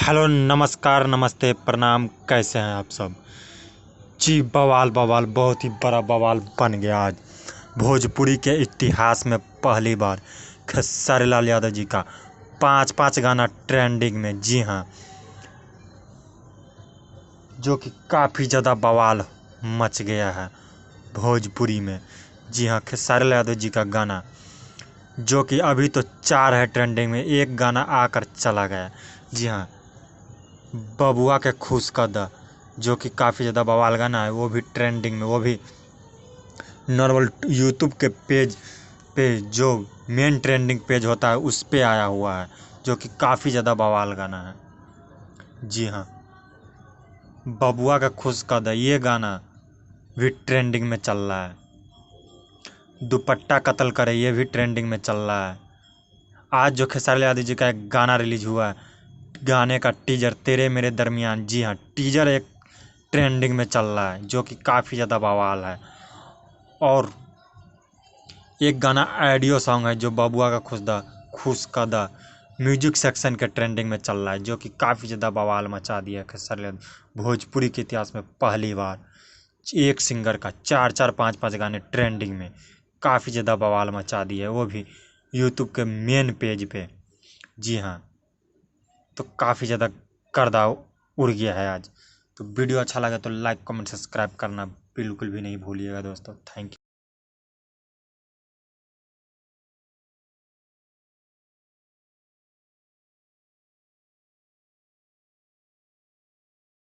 Hello नमस्कार नमस्ते प्रणाम। कैसे हैं आप सब जी। बवाल बवाल बहुत ही बड़ा बवाल बन गया आज। भोजपुरी के इतिहास में पहली बार खेसारी लाल यादव जी का 5-5 गाना ट्रेंडिंग में। जी हाँ, जो कि काफ़ी ज़्यादा बवाल मच गया है भोजपुरी में। जी हाँ, खेसारी लाल यादव जी का गाना जो कि अभी तो 4 है ट्रेंडिंग में, एक गाना आकर चला गया। जी हाँ, बबुआ के खुश कद जो कि काफ़ी ज़्यादा बवाल गाना है, वो भी ट्रेंडिंग में, वो भी नॉर्मल यूट्यूब के पेज पे जो मेन ट्रेंडिंग पेज होता है उस पे आया हुआ है, जो कि काफ़ी ज़्यादा बवाल गाना है। जी हाँ, बबुआ का खुश कद ये गाना भी ट्रेंडिंग में चल रहा है। दुपट्टा कत्ल करे ये भी ट्रेंडिंग में चल रहा है। आज जो खेसारी लाल यादव जी का एक गाना रिलीज हुआ है, गाने का टीजर तेरे मेरे दरमियान। जी हाँ, टीजर एक ट्रेंडिंग में चल रहा है, जो कि काफ़ी ज़्यादा बवाल है। और एक गाना ऑडियो सॉन्ग है जो बबुआ का खुश कदा म्यूजिक सेक्शन के ट्रेंडिंग में चल रहा है, जो कि काफ़ी ज़्यादा बवाल मचा दिया है। खेसारी लाल भोजपुरी के इतिहास में पहली बार एक सिंगर का 4-4 5-5 गाने ट्रेंडिंग में, काफ़ी ज़्यादा बवाल मचा दिया है, वो भी यूट्यूब के मेन पेज पे। जी हाँ, तो काफ़ी ज़्यादा गर्दा उड़ गया है आज। तो वीडियो अच्छा लगा तो लाइक कमेंट सब्सक्राइब करना बिल्कुल भी नहीं भूलिएगा दोस्तों। Thank you.